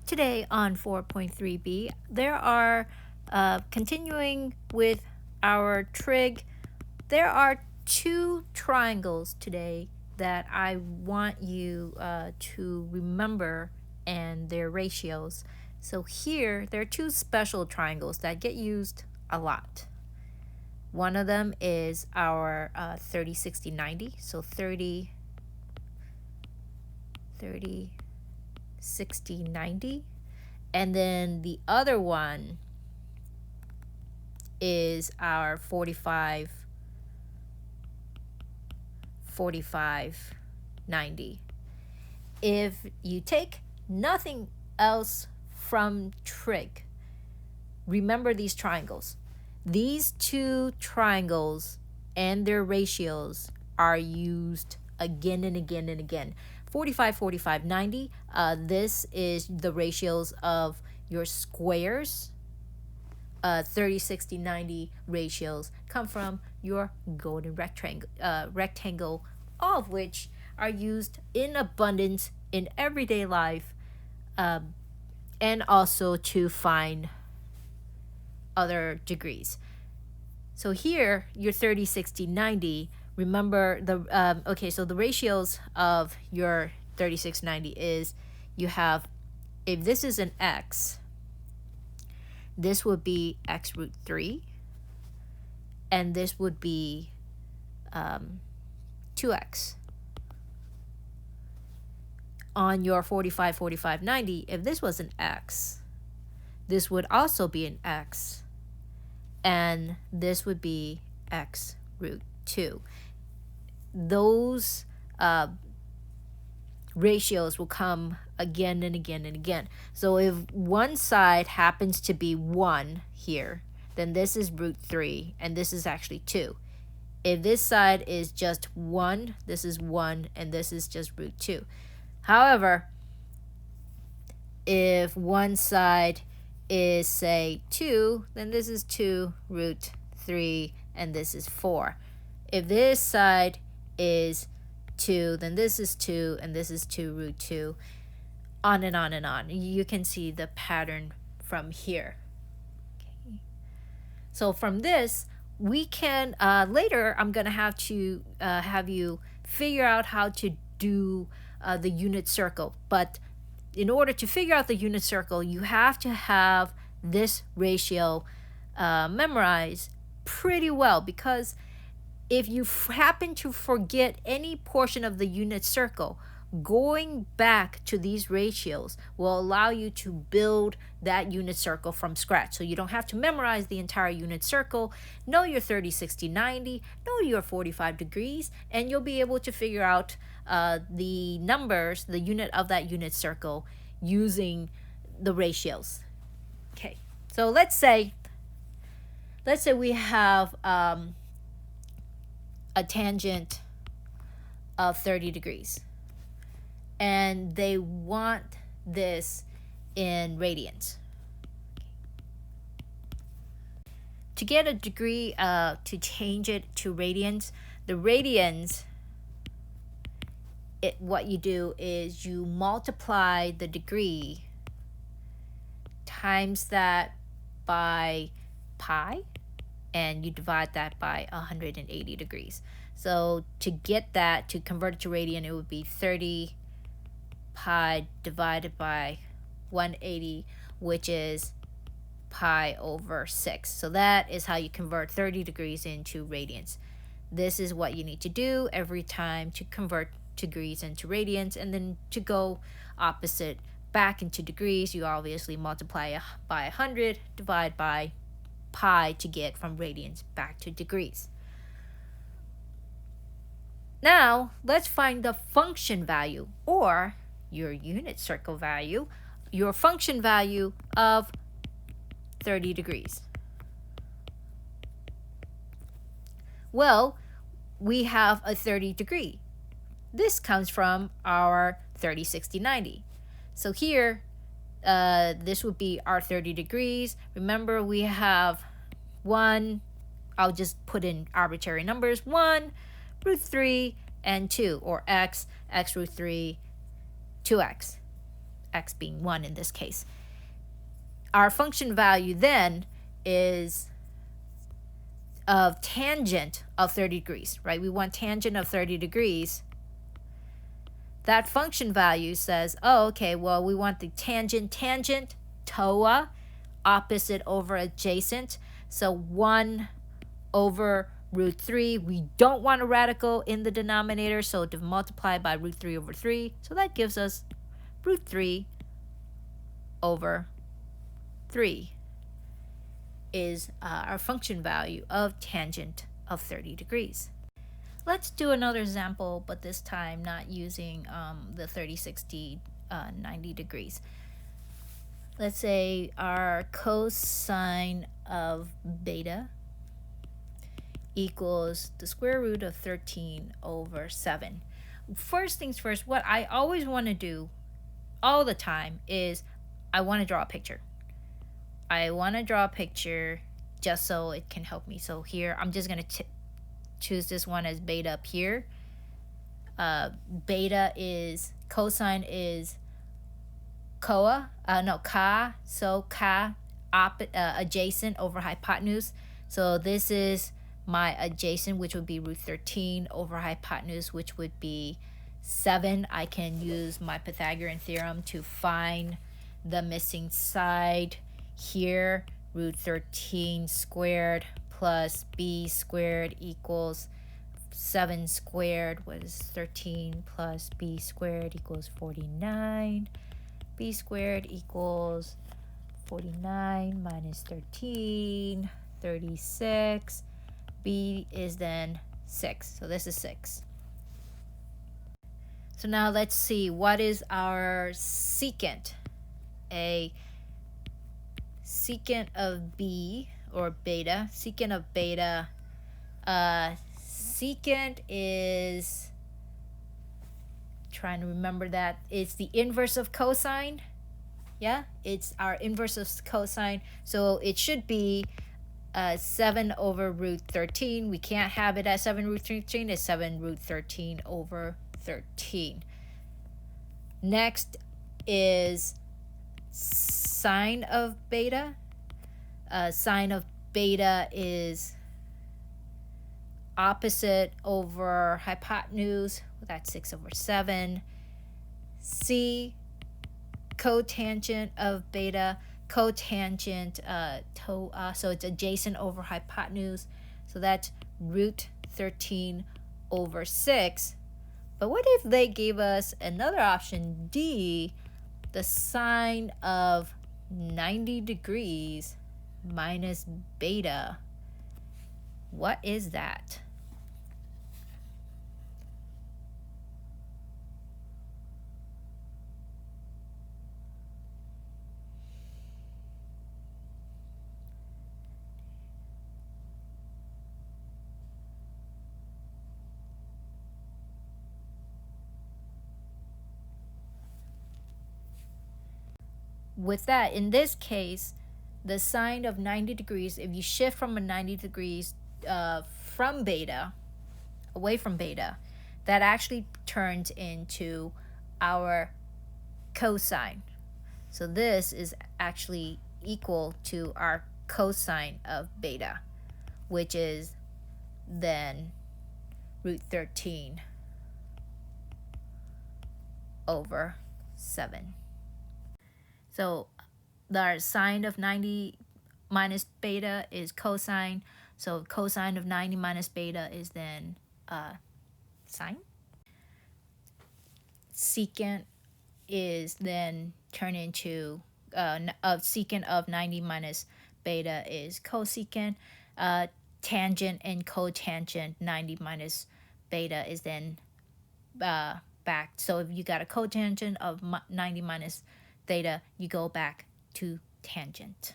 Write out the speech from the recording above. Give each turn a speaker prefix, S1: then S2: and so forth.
S1: Today on 4.3b, there are, continuing with our trig, there are two triangles today that I want you to remember and their ratios. So here, there are two special triangles that get used a lot. One of them is our 30, 60, 90. So 30, 60, 90. And then the other one is our 45, 45, 90. If you take nothing else from trig, remember these triangles. These two triangles and their ratios are used again and again and again. 45, 45, 90, this is the ratios of your squares. 30, 60, 90 ratios come from your golden rectangle, all of which are used in abundance in everyday life, and also to find other degrees. So here, your 30, 60, 90, remember the, okay, so the ratios of your 36, 90 is you have, if this is an x, this would be x root 3, and this would be 2x. On your 45, 45, 90, if this was an x, this would also be an x, and this would be x root 2. Those ratios will come again and again and again. So if one side happens to be 1 here, then this is root 3, and this is actually 2. If this side is just 1, this is 1, and this is just root 2. However, if one side is, say, 2, then this is 2 root 3, and this is 4. If this side is 2, then this is 2, and this is 2 root 2, on and on and on. You can see the pattern from here. Okay. So from this, we can, later I'm going to have to have you figure out how to do the unit circle. But in order to figure out the unit circle, you have to have this ratio memorized pretty well, because if you happen to forget any portion of the unit circle, going back to these ratios will allow you to build that unit circle from scratch. So you don't have to memorize the entire unit circle. Know your 30, 60, 90, know your 45 degrees, and you'll be able to figure out the numbers, the unit of that unit circle, using the ratios. Okay, so let's say we have a tangent of 30 degrees, and they want this in radians. To get a degree, to change it to radians, the radians, what you do is you multiply the degree times that by pi, and you divide that by 180 degrees. So to get that, to convert it to radian, it would be 30 pi divided by 180, which is pi over 6. So that is how you convert 30 degrees into radians. This is what you need to do every time to convert degrees into radians, and then to go opposite back into degrees, you obviously multiply by 100, divide by pi to get from radians back to degrees. Now, let's find the function value, or your unit circle value, your function value of 30 degrees. Well, we have a 30 degree. This comes from our 30, 60, 90. So here, this would be our 30 degrees. Remember, we have 1, I'll just put in arbitrary numbers, 1, root 3, and 2, or x root 3, 2x. x being 1 in this case. Our function value then is of tangent of 30 degrees, right? We want tangent of 30 degrees. That function value says, oh, okay, well, we want the tangent, TOA, opposite over adjacent. So 1 over root 3. We don't want a radical in the denominator, so to multiply by root 3 over 3. So that gives us root 3 over 3 is our function value of tangent of 30 degrees. Let's do another example, but this time not using the 30, 60, 90 degrees. Let's say our cosine of beta equals the square root of 13 over 7. First things first, what I always want to do all the time is I want to draw a picture. I want to draw a picture just so it can help me. So here, I'm just going to choose this one as beta up here. Beta is, cosine is ka, so ka, adjacent over hypotenuse. So this is my adjacent, which would be root 13 over hypotenuse, which would be 7. I can use my Pythagorean theorem to find the missing side. Here, root 13 squared plus b squared equals 7 squared. What is 13 plus b squared equals 49. B squared equals 49 minus 13, 36. B is then 6. So this is 6. So now let's see, what is our secant? A secant of b or beta. Secant of beta. Secant is, trying to remember that, it's the inverse of cosine. Yeah, it's our inverse of cosine. So it should be 7 over root 13. We can't have it at 7 root 13. It's 7 root 13 over 13. Next is sine of beta. Sine of beta is opposite over hypotenuse. That's 6 over 7. C, cotangent of beta. Cotangent, so it's adjacent over hypotenuse. So that's root 13 over 6. But what if they gave us another option, D, the sine of 90 degrees minus beta? What is that? With that, in this case, the sine of 90 degrees, if you shift from a 90 degrees from beta, away from beta, that actually turns into our cosine. So this is actually equal to our cosine of beta, which is then root 13 over 7. So the sine of 90 minus beta is cosine. So cosine of 90 minus beta is then sine. Secant is then turned into, secant of 90 minus beta is cosecant. Tangent and cotangent 90 minus beta is then back. So if you got a cotangent of 90 minus theta, you go back to tangent.